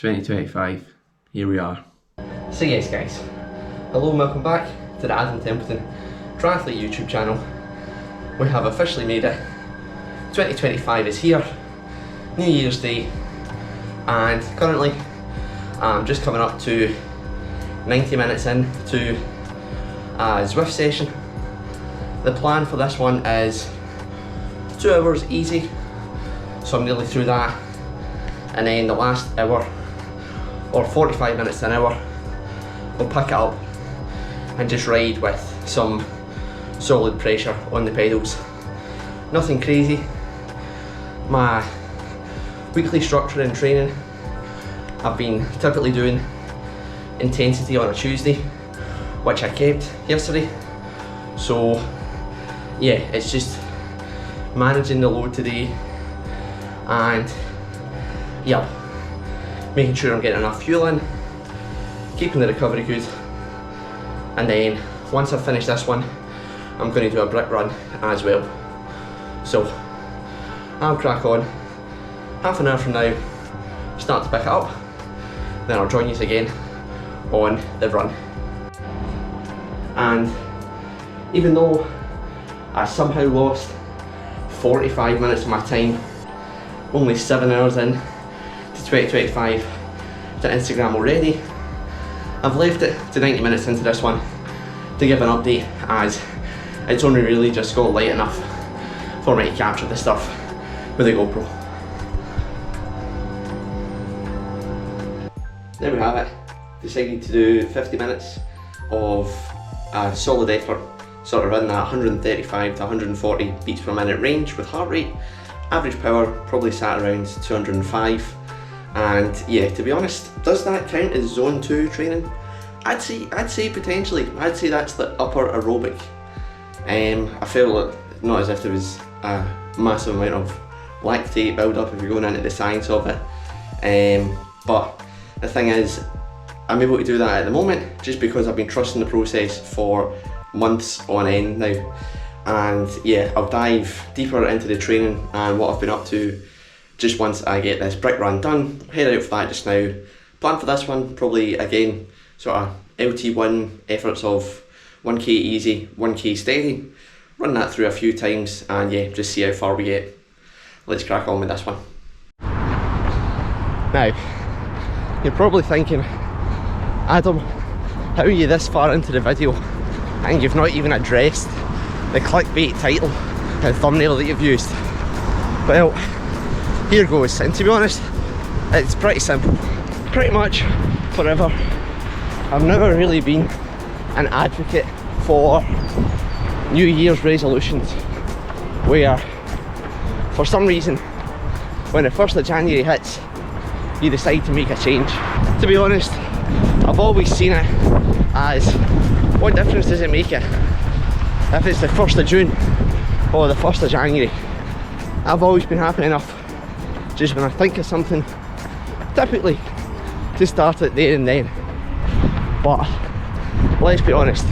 2025, here we are. So yes guys, hello and welcome back to the Adam Templeton Triathlete YouTube channel. We have officially made it. 2025 is here, New Year's Day, and currently I'm just coming up to 90 minutes into a Zwift session. The plan for this one is 2 hours easy, so I'm nearly through that, and then the last hour or 45 minutes to an hour we'll pick it up and just ride with some solid pressure on the pedals. Nothing crazy. My weekly structure in training, I've been typically doing intensity on a Tuesday, which I kept yesterday. So yeah, it's just managing the load today and yeah, making sure I'm getting enough fuel in, keeping the recovery good, and then once I've finished this one I'm going to do a brick run as well. So I'll crack on. Half an hour from now, start to pick it up, then I'll join you again on the run. And even though I somehow lost 45 minutes of my time, only 7 hours in to 2025 to Instagram already, I've left it to 90 minutes into this one to give an update, as it's only really just got light enough for me to capture the stuff with the GoPro. There we have it. Decided to do 50 minutes of a solid effort, sort of in that 135 to 140 beats per minute range with heart rate. Average power probably sat around 205, and yeah, to be honest, does that count as zone 2 training? I'd say potentially. I'd say that's the upper aerobic. I feel like not as if there was a massive amount of lactate build up if you're going into the science of it, but the thing is, I'm able to do that at the moment just because I've been trusting the process for months on end now. And yeah, I'll dive deeper into the training and what I've been up to just once I get this brick run done. Head out for that just now. Plan for this one, probably again, sort of LT1 efforts of 1k easy, 1k steady. Run that through a few times and yeah, just see how far we get. Let's crack on with this one. Now, you're probably thinking, Adam, how are you this far into the video and you've not even addressed the clickbait title and thumbnail that you've used? Well, here goes, and to be honest, it's pretty simple. Pretty much forever, I've never really been an advocate for New Year's resolutions where for some reason when the 1st of January hits you decide to make a change. To be honest, I've always seen it as, what difference does it make it if it's the 1st of June or the 1st of January? I've always been happy enough just when I think of something, typically to start it there and then. But let's be honest,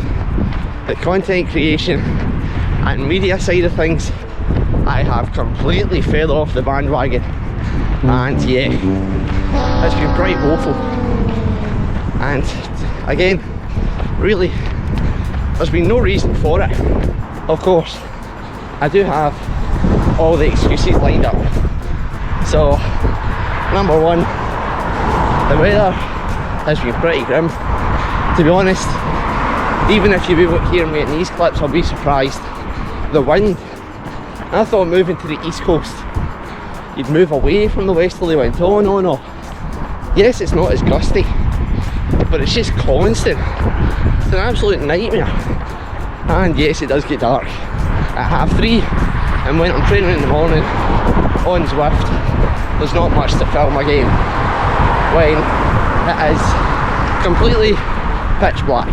the content creation and media side of things, I have completely fell off the bandwagon, and yeah, it's been quite woeful. And again, really, there's been no reason for it. Of course, I do have all the excuses lined up. So, number one, the weather has been pretty grim. To be honest, even if you hear me in these clips, I'll be surprised. The wind, I thought moving to the east coast, you'd move away from the westerly wind. Oh no. Yes, it's not as gusty, but it's just constant. It's an absolute nightmare. And yes, it does get dark at 3:30, and when I'm training in the morning on Zwift, there's not much to film again when it is completely pitch black.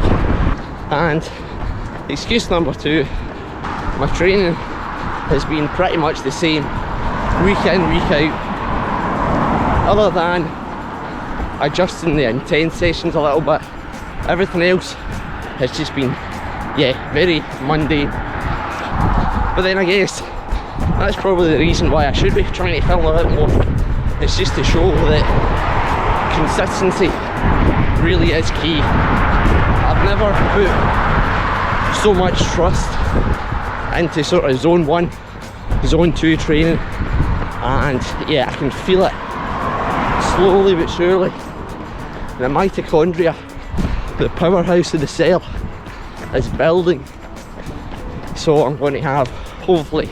And excuse number 2, my training has been pretty much the same week in, week out, other than adjusting the intense sessions a little bit. Everything else has just been, yeah, very mundane. But then I guess that's probably the reason why I should be trying to film a bit more. It's just to show that consistency really is key. I've never put so much trust into sort of zone 1, zone 2 training, and yeah, I can feel it slowly but surely. The mitochondria, the powerhouse of the cell, is building. So I'm going to have, hopefully,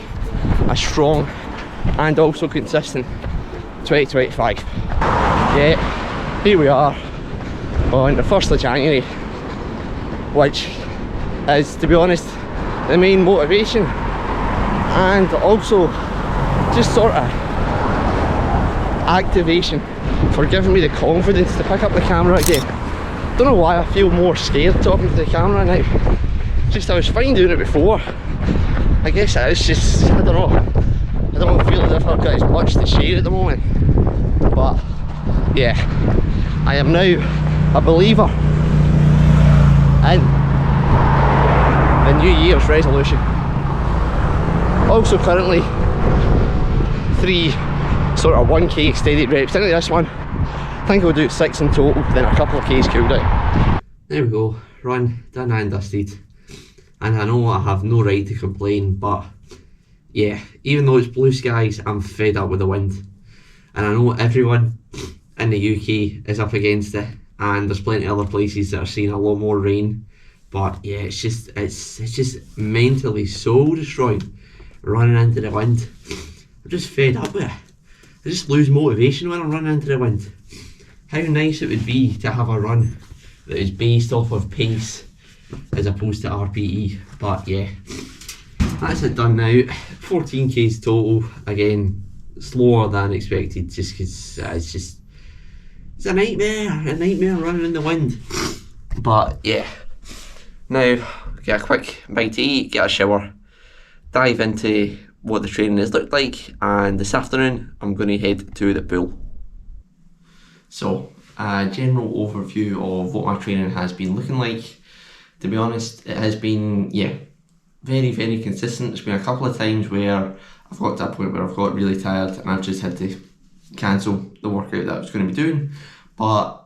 a strong and also consistent 2025. Yeah, here we are on the 1st of January, which is, to be honest, the main motivation, and also just sort of activation for giving me the confidence to pick up the camera again. Don't know why I feel more scared talking to the camera now. Just, I was fine doing it before. I guess it is just, I don't know, I don't feel as if I've got as much to share at the moment. But yeah, I am now a believer in the New Year's resolution. Also currently 3 sort of 1k steady reps into this one. I think I'll do 6 in total, then a couple of k's cool down. There we go, run done and dusted. And I know I have no right to complain, but yeah, even though it's blue skies, I'm fed up with the wind. And I know everyone in the UK is up against it, and there's plenty of other places that are seeing a lot more rain. But yeah, it's just mentally so destroying running into the wind. I'm just fed up with it. I just lose motivation when I'm running into the wind. How nice it would be to have a run that is based off of pace as opposed to RPE. But yeah, that's it done now. 14k's total, again slower than expected, just because it's a nightmare running in the wind. But yeah, now get a quick bite to eat, get a shower, dive into what the training has looked like, and this afternoon I'm going to head to the pool. So a general overview of what my training has been looking like. To be honest, it has been, yeah, very, very consistent. There's been a couple of times where I've got to a point where I've got really tired and I've just had to cancel the workout that I was going to be doing. But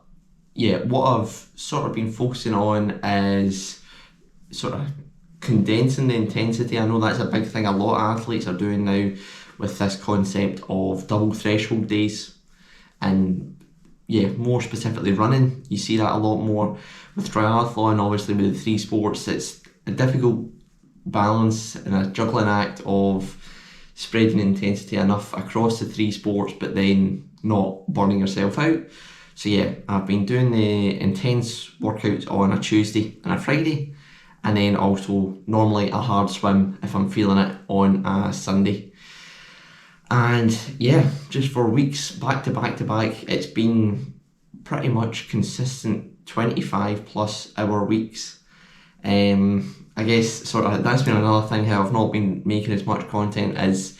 yeah, what I've sort of been focusing on is sort of condensing the intensity. I know that's a big thing a lot of athletes are doing now with this concept of double threshold days, and yeah, more specifically running. You see that a lot more with triathlon. Obviously with the 3 sports, it's a difficult balance and a juggling act of spreading intensity enough across the 3 sports but then not burning yourself out. So yeah, I've been doing the intense workouts on a Tuesday and a Friday, and then also normally a hard swim if I'm feeling it on a Sunday. And yeah, just for weeks back to back to back, it's been pretty much consistent 25 plus hour weeks. I guess sort of that's been another thing how I've not been making as much content is,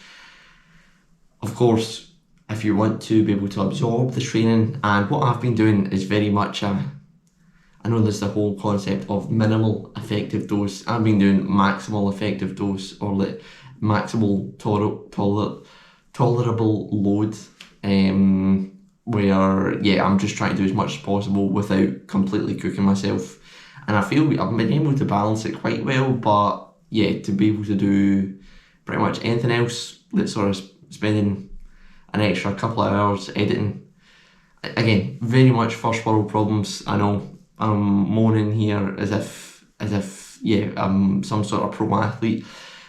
of course, if you want to be able to absorb the training, and what I've been doing is very much I know there's the whole concept of minimal effective dose. I've been doing maximal effective dose, or like maximal tolerable load, where yeah, I'm just trying to do as much as possible without completely cooking myself. And I feel I've been able to balance it quite well, but yeah, to be able to do pretty much anything else, like sort of spending an extra couple of hours editing, again, very much first world problems. I know I'm moaning here as if yeah, I'm some sort of pro athlete,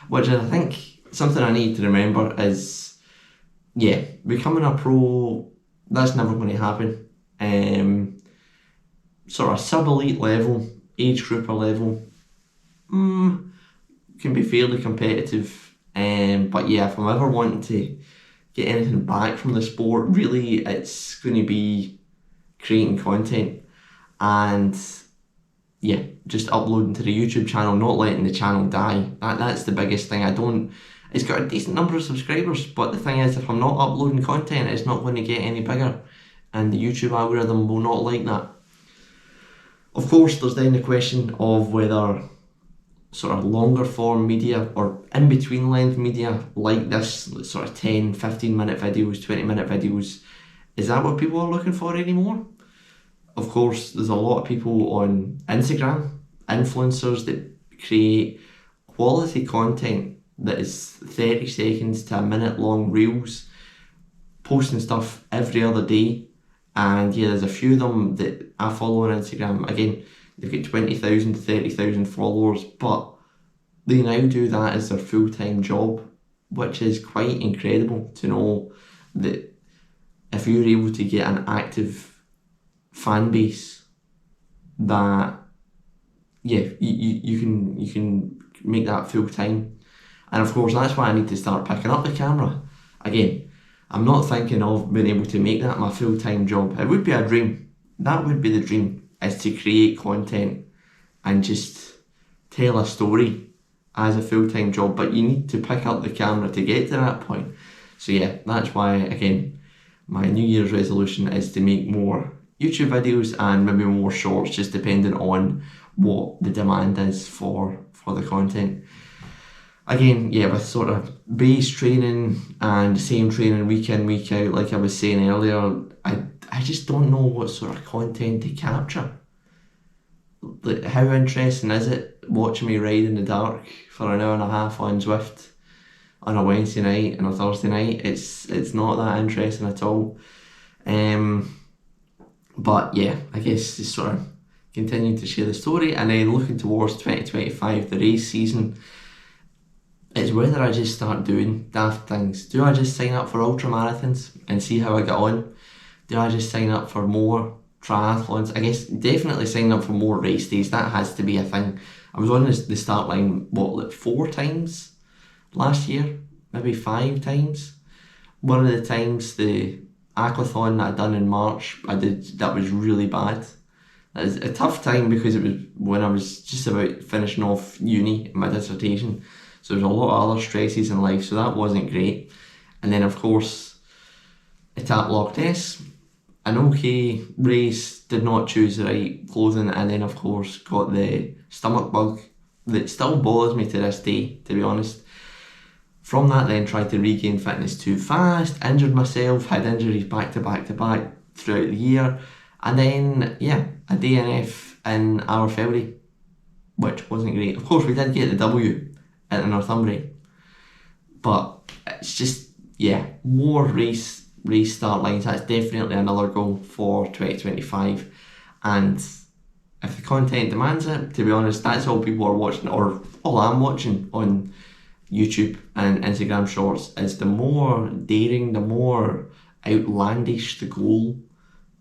which I think something I need to remember is, yeah, becoming a pro, that's never going to happen. Sort of sub-elite level, age grouper level, can be fairly competitive. But yeah, if I'm ever wanting to get anything back from the sport, really it's going to be creating content and yeah, just uploading to the YouTube channel, not letting the channel die. That's the biggest thing. It's got a decent number of subscribers, but the thing is, if I'm not uploading content, it's not going to get any bigger, and the YouTube algorithm will not like that. Of course, there's then the question of whether sort of longer form media or in between length media like this, sort of 10, 15 minute videos, 20 minute videos, is that what people are looking for anymore? of course, there's a lot of people on Instagram, influencers that create quality content that is 30 seconds to a minute long reels, posting stuff every other day. And yeah, there's a few of them that I follow on Instagram. Again, they've got 20,000 to 30,000 followers, but they now do that as their full-time job, which is quite incredible to know that if you're able to get an active fan base, that yeah, you can make that full-time. And of course, that's why I need to start picking up the camera again. I'm not thinking of being able to make that my full-time job. It would be a dream. That would be the dream, is to create content and just tell a story as a full-time job, but you need to pick up the camera to get to that point. So yeah, that's why, again, my New Year's resolution is to make more YouTube videos and maybe more shorts, just depending on what the demand is for the content. Again, yeah, with sort of base training and same training week in, week out, like I was saying earlier, I just don't know what sort of content to capture. Like, how interesting is it watching me ride in the dark for an hour and a half on Zwift on a Wednesday night and a Thursday night? It's not that interesting at all. But yeah, I guess just sort of continuing to share the story, and then looking towards 2025, the race season. It's whether I just start doing daft things. Do I just sign up for ultra marathons and see how I get on? Do I just sign up for more triathlons? I guess definitely sign up for more race days. That has to be a thing. I was on the start line, like 4 times last year? Maybe 5 times. One of the times, the aquathon that I done in March, that was really bad. It was a tough time because it was when I was just about finishing off uni, my dissertation. So there's a lot of other stresses in life, so that wasn't great. And then of course, Etap Loch Ness, an okay race, did not choose the right clothing, and then of course got the stomach bug that still bothers me to this day, to be honest. From that then tried to regain fitness too fast, injured myself, had injuries back to back to back throughout the year, and then yeah, a DNF in Arfeldy, which wasn't great. Of course we did get the W at the Northumbria, but it's just, yeah, more race start lines. That's definitely another goal for 2025, and if the content demands it, to be honest, that's all people are watching, or all I'm watching on YouTube and Instagram shorts, is the more daring, the more outlandish the goal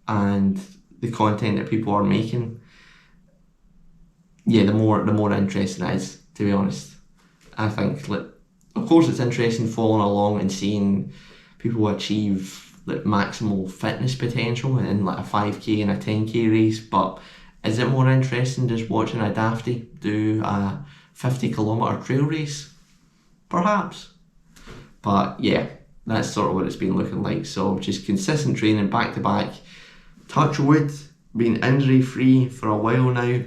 and the content that people are making, yeah, the more interesting it is, to be honest. I think, like, of course it's interesting following along and seeing people achieve like maximal fitness potential in like a 5k and a 10k race, but is it more interesting just watching a dafty do a 50km trail race? Perhaps. But yeah, that's sort of what it's been looking like. So just consistent training back to back, touch wood, being injury free for a while now.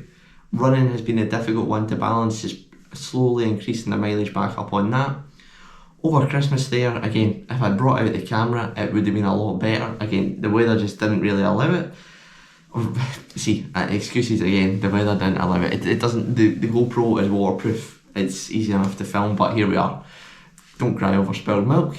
Running has been a difficult one to balance, just slowly increasing the mileage back up on that. Over Christmas there, again, if I'd brought out the camera, it would have been a lot better. Again, the weather just didn't really allow it. See, excuses again, the weather didn't allow it. It doesn't, the GoPro is waterproof. It's easy enough to film, but here we are. Don't cry over spilled milk.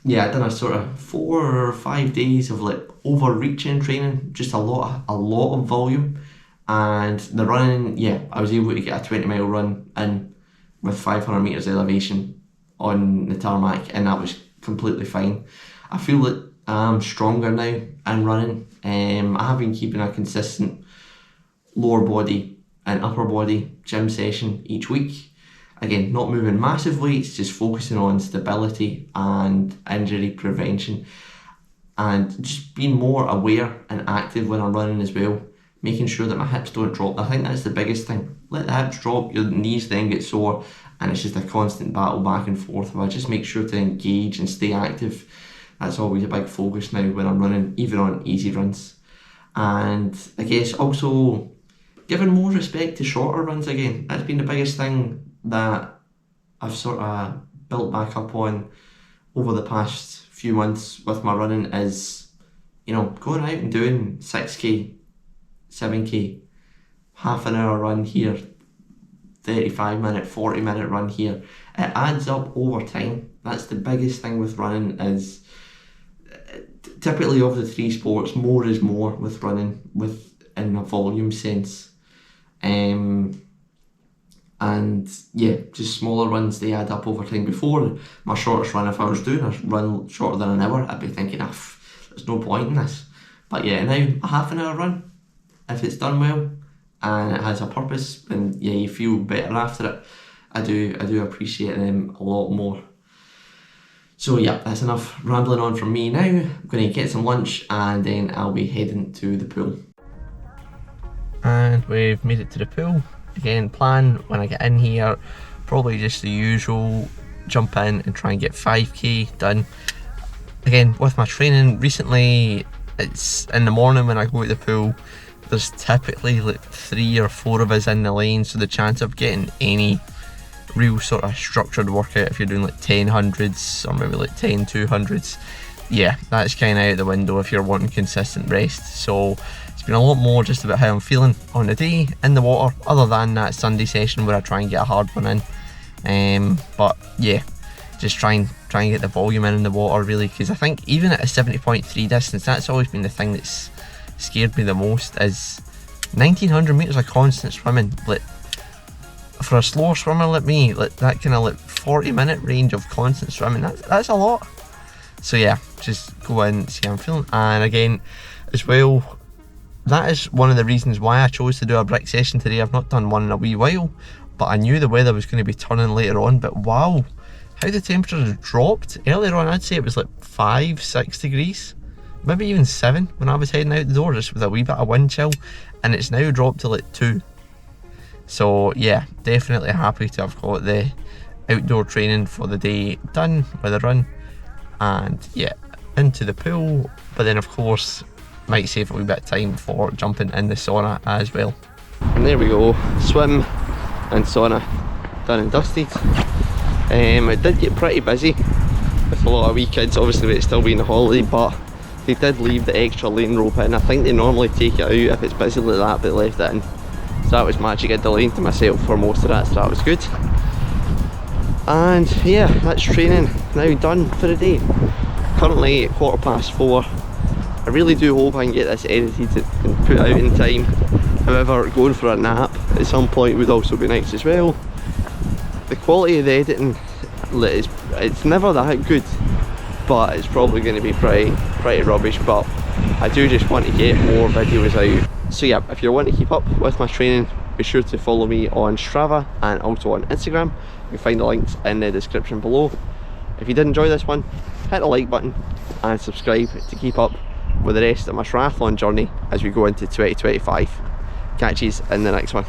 Yeah, I done a sort of 4 or 5 days of like overreaching training, just a lot of volume. And the running, yeah, I was able to get a 20-mile run in with 500 metres elevation on the tarmac, and that was completely fine. I feel that I'm stronger now in running. I have been keeping a consistent lower body and upper body gym session each week. Again, not moving massive weights, just focusing on stability and injury prevention, and just being more aware and active when I'm running as well. Making sure that my hips don't drop. I think that's the biggest thing. Let the hips drop, your knees then get sore, and it's just a constant battle back and forth. If I just make sure to engage and stay active, that's always a big focus now when I'm running, even on easy runs. And I guess also giving more respect to shorter runs again. That's been the biggest thing that I've sort of built back up on over the past few months with my running, is, you know, going out and doing 6k 7k, half an hour run here, 35-minute, 40-minute run here. It adds up over time. That's the biggest thing with running, is typically of the three sports, more is more with running, in a volume sense. And yeah, just smaller runs, they add up over time. Before, my shortest run, if I was doing a run shorter than an hour, I'd be thinking, there's no point in this. But yeah, now a half an hour run, if it's done well and it has a purpose, and yeah, you feel better after it, I do appreciate them a lot more. So yeah, that's enough rambling on from me now. I'm going to get some lunch and then I'll be heading to the pool. And we've made it to the pool. Again, plan when I get in here, probably just the usual, jump in and try and get 5k done. Again, with my training recently, it's in the morning when I go to the pool, there's typically like 3 or 4 of us in the lane, so the chance of getting any real sort of structured workout, if you're doing like 10 hundreds or maybe like 10 200s, yeah, that's kind of out the window if you're wanting consistent rest. So it's been a lot more just about how I'm feeling on the day in the water, other than that Sunday session where I try and get a hard one in. But yeah, just try and get the volume in the water really, because I think even at a 70.3 distance, that's always been the thing that's scared me the most, is 1900 metres of constant swimming. Like, for a slower swimmer like me, like that kind of like 40-minute range of constant swimming, that's a lot. So yeah, just go in, see how I'm feeling. And again, as well, that is one of the reasons why I chose to do a brick session today. I've not done one in a wee while, but I knew the weather was going to be turning later on. But wow, how the temperature has dropped. Earlier on, I'd say it was like 5-6 degrees, maybe even 7 when I was heading out the door, just with a wee bit of wind chill, and it's now dropped to like 2. So yeah, definitely happy to have got the outdoor training for the day done with a run, and yeah, into the pool. But then of course, might save a wee bit of time for jumping in the sauna as well. And there we go, swim and sauna done and dusted. It did get pretty busy with a lot of wee kids, obviously with it still being a holiday, but they did leave the extra lane rope in. I think they normally take it out if it's busy like that, but they left it in. So that was magic. I had the lane to myself for most of that, so that was good. And yeah, that's training now done for the day. Currently at 4:15. I really do hope I can get this edited and put out in time. However, going for a nap at some point would also be nice as well. The quality of the editing, it's never that good, but it's probably going to be pretty rubbish. But I do just want to get more videos out. So yeah, if you want to keep up with my training, be sure to follow me on Strava and also on Instagram. You can find the links in the description below. If you did enjoy this one, hit the like button and subscribe to keep up with the rest of my triathlon journey as we go into 2025. Catch you in the next one.